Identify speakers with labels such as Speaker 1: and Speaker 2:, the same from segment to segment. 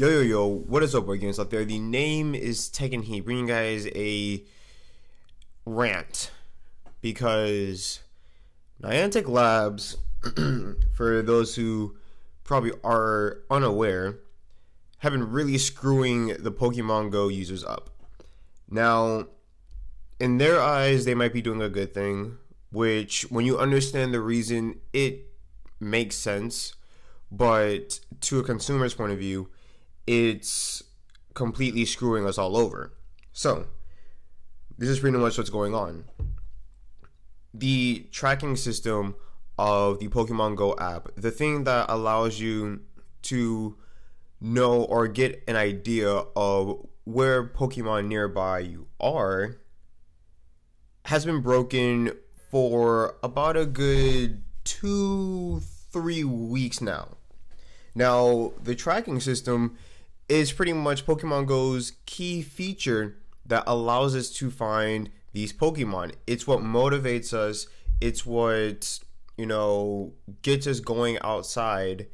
Speaker 1: Yo, what is up, boy games out there? The name is Tekken Heat, bringing you guys a rant because Niantic Labs, for those who probably are unaware, have been really screwing the Pokemon Go users up. Now, in their eyes, they might be doing a good thing, which, when you understand the reason, it makes sense, but to a consumer's point of view, it's completely screwing us all over. So, this is pretty much what's going on. The tracking system of the Pokemon Go app, the thing that allows you to know or get an idea of where Pokemon nearby you are, has been broken for about a good 2-3 weeks now. Now, the tracking system is pretty much Pokemon Go's key feature that allows us to find these Pokemon. It's what motivates us. It's what, gets us going outside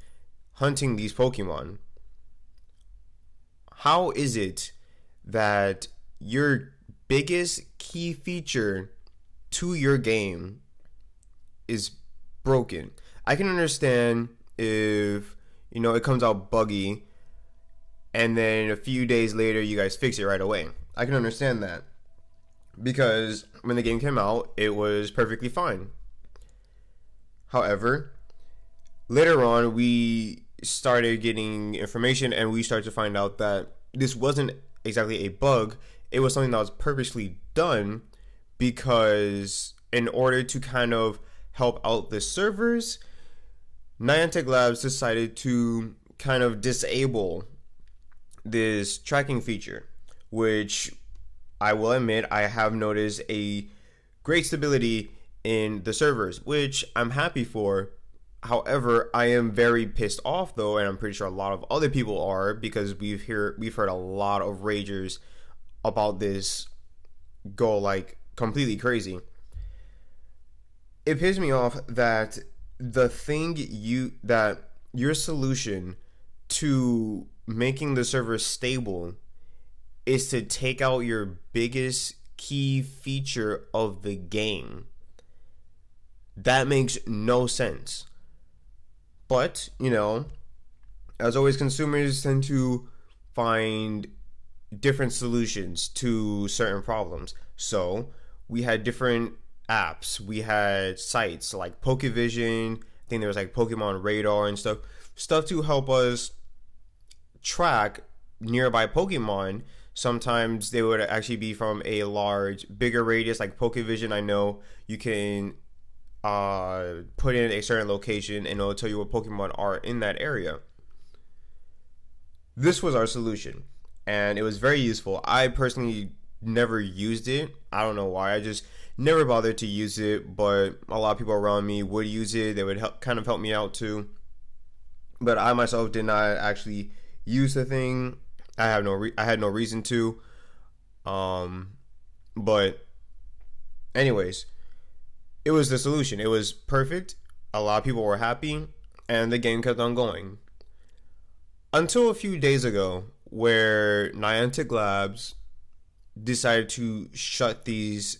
Speaker 1: hunting these Pokemon. How is it that your biggest key feature to your game is broken? I can understand if, it comes out buggy and then a few days later you guys fix it right away. I can understand that because when the game came out, it was perfectly fine. However, later on we started getting information and we started to find out that this wasn't exactly a bug. It was something that was purposely done because in order to kind of help out the servers, Niantic Labs decided to kind of disable this tracking feature, which I will admit I have noticed a great stability in the servers, which I'm happy for. However, I am very pissed off though, and I'm pretty sure a lot of other people are, because we've heard a lot of ragers about this go like completely crazy. It pisses me off that your solution to making the server stable is to take out your biggest key feature of the game. That makes no sense. But, as always, consumers tend to find different solutions to certain problems. So, we had different apps. We had sites like Pokevision. I think there was like Pokemon Radar and stuff to help us track nearby Pokemon. Sometimes they would actually be from a bigger radius, like Pokevision. I know you can put in a certain location and it'll tell you what Pokemon are in that area. This was our solution, and it was very useful. I personally never used it. I don't know why. I just never bothered to use it, but a lot of people around me would use it. They would kind of help me out too. But I myself did not actually use the thing. I had no reason to. But anyways, it was the solution. It was perfect. A lot of people were happy, and the game kept on going. Until a few days ago, where Niantic Labs decided to shut these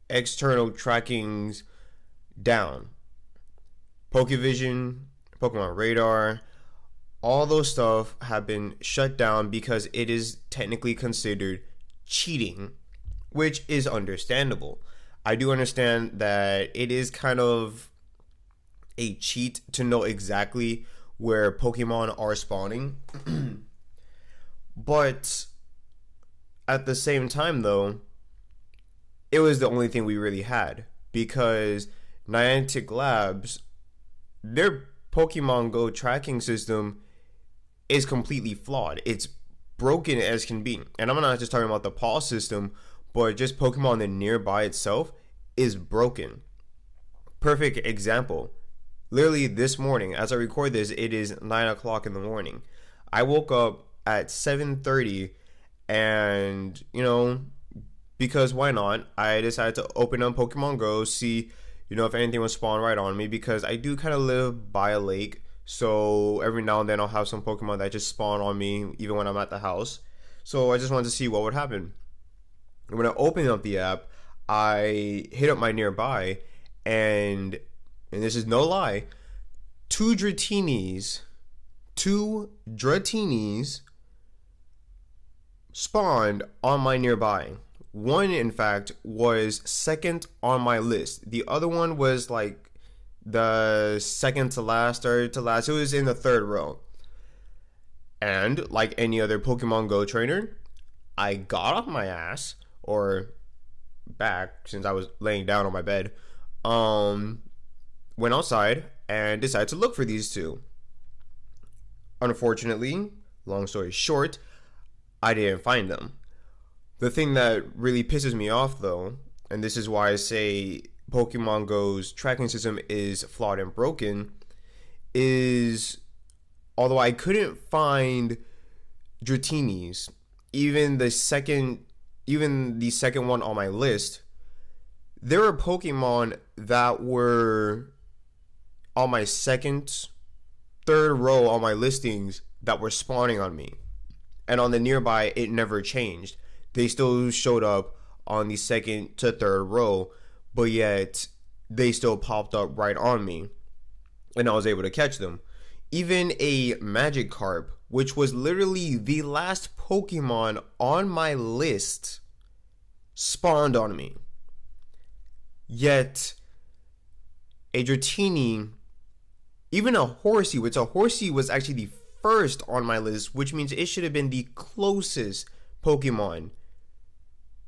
Speaker 1: external trackings down. Pokevision, Pokemon Radar, all those stuff have been shut down because it is technically considered cheating, which is understandable. I do understand that it is kind of a cheat to know exactly where Pokemon are spawning. But at the same time though, it was the only thing we really had, because Niantic Labs, their Pokemon Go tracking system is completely flawed. It's broken as can be. And I'm not just talking about the pause system, but just Pokemon the nearby itself is broken. Perfect example. Literally this morning, as I record this, it is 9 o'clock in the morning. I woke up at 7:30 and, because why not, I decided to open up Pokemon Go, see, if anything was spawned right on me, because I do kind of live by a lake. So every now and then I'll have some Pokemon that just spawn on me even when I'm at the house. So I just wanted to see what would happen. When I open up the app, I hit up my nearby, and this is no lie, two Dratinis, two Dratinis spawned on my nearby. One, in fact, was second on my list. The other one was like the second to last, third to last. It was in the third row. And like any other Pokemon Go trainer, I got off my ass, or back since I was laying down on my bed, went outside and decided to look for these two. Unfortunately, long story short, I didn't find them. The thing that really pisses me off, though, and this is why I say Pokemon Go's tracking system is flawed and broken, is although I couldn't find Dratinis, even the second one on my list, there were Pokemon that were on my second, third row on my listings that were spawning on me. And on the nearby, it never changed. They still showed up on the second to third row, but yet they still popped up right on me, and I was able to catch them. Even a Magikarp, which was literally the last Pokemon on my list, spawned on me. Yet a Dratini, even a Horsey, which a Horsey was actually the first on my list, which means it should have been the closest Pokemon,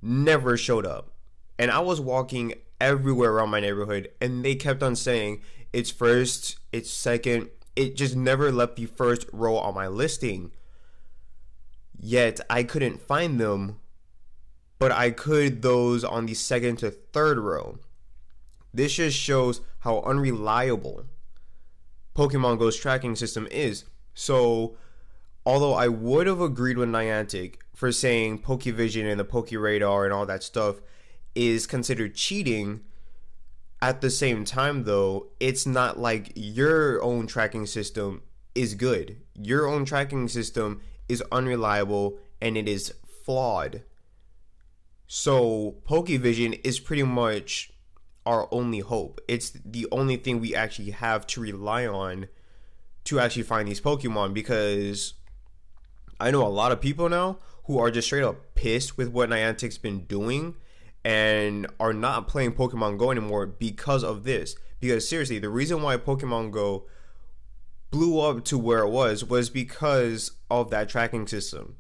Speaker 1: never showed up. And I was walking everywhere around my neighborhood, and they kept on saying it's first, it's second. It just never left the first row on my listing. Yet I couldn't find them, but I could those on the second to third row. This just shows how unreliable Pokemon Go's tracking system is. So, although I would have agreed with Niantic for saying Pokevision and the Pokeradar and all that stuff is considered cheating, at the same time, though, it's not like your own tracking system is good. Your own tracking system is unreliable and it is flawed. So, Pokevision is pretty much our only hope. It's the only thing we actually have to rely on to actually find these Pokemon, because I know a lot of people now who are just straight up pissed with what Niantic's been doing and are not playing Pokemon Go anymore because of this. Because seriously, the reason why Pokemon Go blew up to where it was because of that tracking system.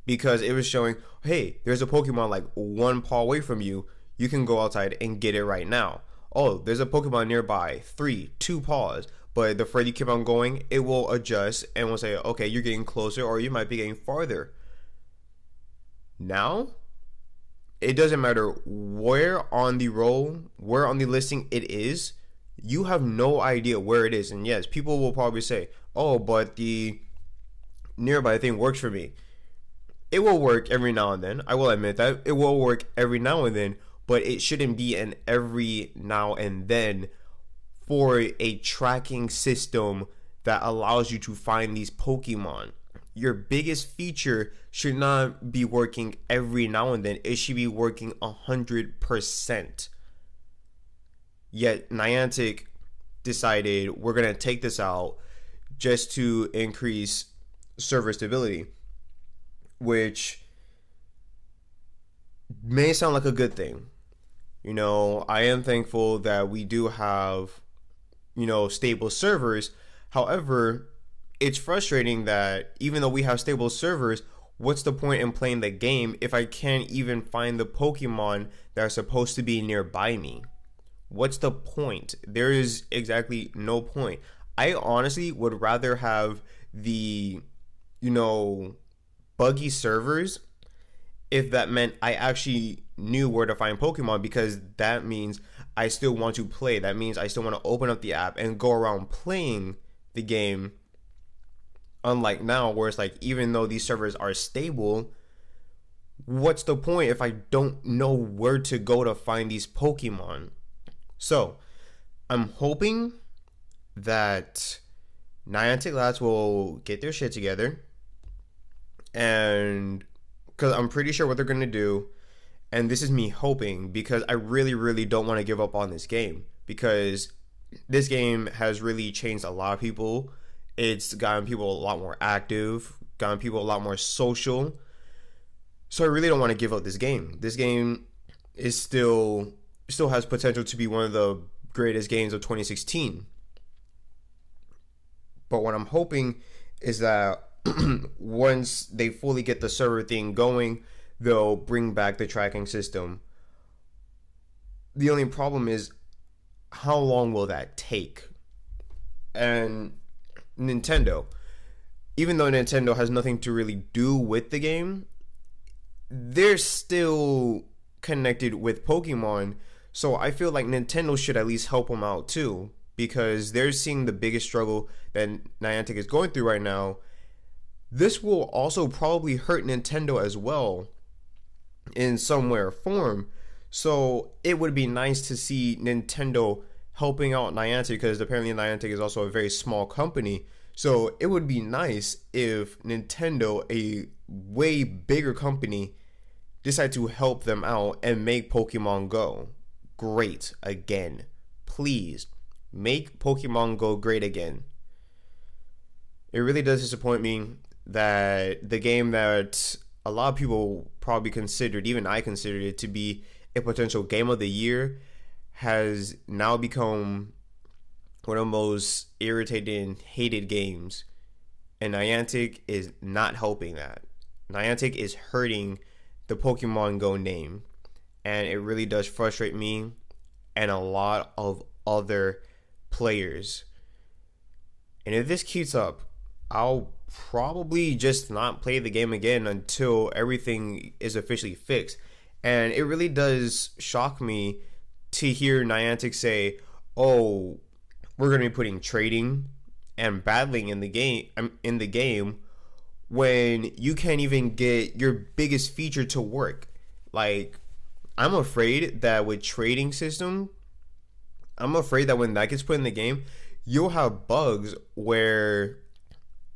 Speaker 1: Because it was showing, hey, there's a Pokemon like one paw away from you. You can go outside and get it right now. Oh, there's a Pokemon nearby, 2 paws. But the further you keep on going, it will adjust and will say, okay, you're getting closer, or you might be getting farther. Now, it doesn't matter where on the row, where on the listing it is, you have no idea where it is. And yes, people will probably say, oh, but the nearby thing works for me. It will work every now and then. I will admit that. It will work every now and then, but it shouldn't be an every now and then for a tracking system that allows you to find these Pokemon. Your biggest feature should not be working every now and then. It should be working 100%. Yet Niantic decided we're going to take this out just to increase server stability, which may sound like a good thing. You know, I am thankful that we do have, stable servers. However, it's frustrating that even though we have stable servers, what's the point in playing the game if I can't even find the Pokemon that are supposed to be nearby me? What's the point? There is exactly no point. I honestly would rather have the, buggy servers if that meant I actually knew where to find Pokemon, because that means I still want to play. That means I still want to open up the app and go around playing the game. Unlike now, where it's like, even though these servers are stable, what's the point if I don't know where to go to find these Pokemon? So, I'm hoping that Niantic Labs will get their shit together, and because I'm pretty sure what they're gonna do, and this is me hoping because I really, really don't want to give up on this game because this game has really changed a lot of people. It's gotten people a lot more active, gotten people a lot more social. So I really don't want to give up this game. This game is still has potential to be one of the greatest games of 2016. But what I'm hoping is that once they fully get the server thing going, they'll bring back the tracking system. The only problem is how long will that take? And Nintendo, even though Nintendo has nothing to really do with the game, they're still connected with Pokemon. So I feel like Nintendo should at least help them out too, because they're seeing the biggest struggle that Niantic is going through right now. This will also probably hurt Nintendo as well in some way or form. So it would be nice to see Nintendo helping out Niantic because apparently Niantic is also a very small company. So it would be nice if Nintendo, a way bigger company, decide to help them out and make Pokemon Go great again. Please make Pokemon Go great again. It really does disappoint me that the game that a lot of people probably considered, even I considered it to be a potential game of the year, has now become one of the most irritated and hated games. And Niantic is not helping that. Niantic is hurting the Pokemon Go name. And it really does frustrate me and a lot of other players. And if this keeps up, I'll probably just not play the game again until everything is officially fixed. And it really does shock me to hear Niantic say, "Oh, we're going to be putting trading and battling in the game when you can't even get your biggest feature to work." Like, I'm afraid that with trading system, I'm afraid that when that gets put in the game, you'll have bugs where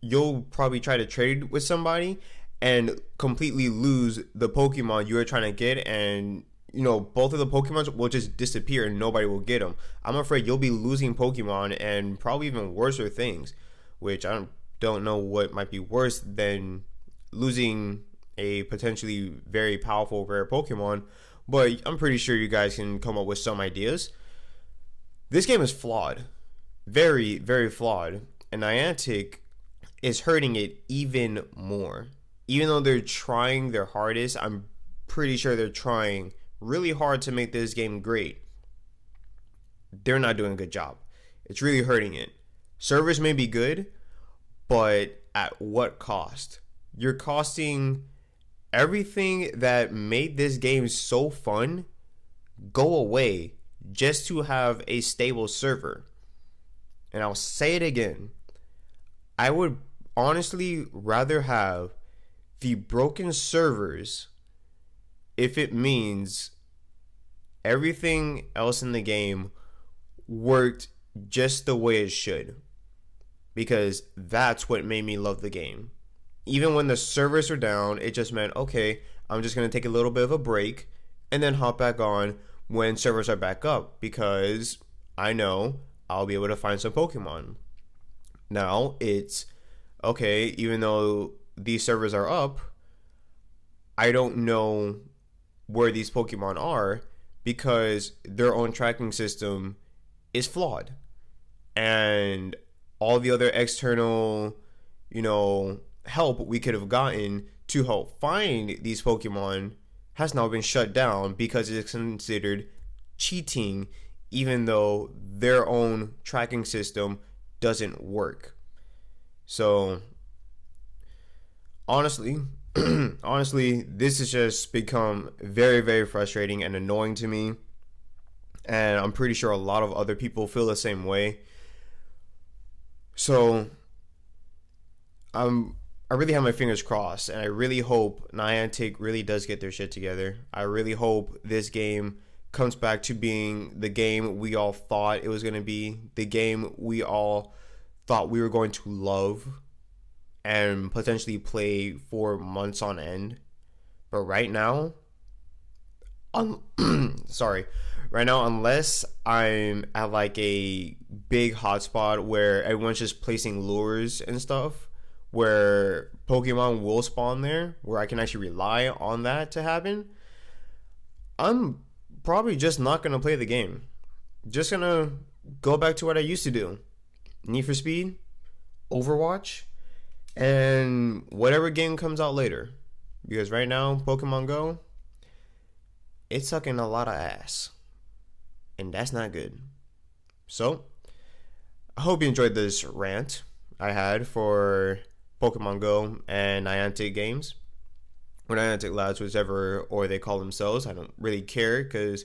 Speaker 1: you'll probably try to trade with somebody and completely lose the Pokemon you were trying to get, and both of the Pokemons will just disappear and nobody will get them. I'm afraid you'll be losing Pokemon and probably even worser things, which I don't know what might be worse than losing a potentially very powerful rare Pokemon, but I'm pretty sure you guys can come up with some ideas. This game is flawed, very, very flawed, and Niantic is hurting it even more. Even though they're trying their hardest, I'm pretty sure they're trying really hard to make this game great. They're not doing a good job. It's really hurting it. Servers may be good, but at what cost? You're costing everything that made this game so fun go away just to have a stable server. And I'll say it again. I would honestly rather have the broken servers if it means everything else in the game worked just the way it should, because that's what made me love the game. Even when the servers are down, it just meant, okay, I'm just going to take a little bit of a break and then hop back on when servers are back up, because I know I'll be able to find some Pokemon. Now it's okay, even though these servers are up, I don't know where these Pokemon are because their own tracking system is flawed. And all the other external, help we could have gotten to help find these Pokemon has now been shut down because it's considered cheating, even though their own tracking system doesn't work. So honestly, this has just become very, very frustrating and annoying to me. And I'm pretty sure a lot of other people feel the same way. So I really have my fingers crossed, and I really hope Niantic really does get their shit together. I really hope this game comes back to being the game we all thought it was going to be, the game we all thought we were going to love and potentially play for months on end. But right now, sorry, right now, unless I'm at like a big hotspot where everyone's just placing lures and stuff, where Pokemon will spawn there, where I can actually rely on that to happen, I'm probably just not gonna play the game. Just gonna go back to what I used to do: Need for Speed, Overwatch, and whatever game comes out later. Because right now, Pokemon Go, it's sucking a lot of ass, and that's not good. So, I hope you enjoyed this rant I had for Pokemon Go and Niantic games, or Niantic Labs, whichever or they call themselves. I don't really care because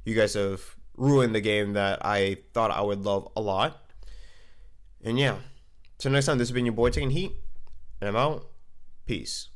Speaker 1: you guys have ruined the game that I thought I would love a lot. And yeah, till next time, this has been your boy Taking Heat, and I'm out. Peace.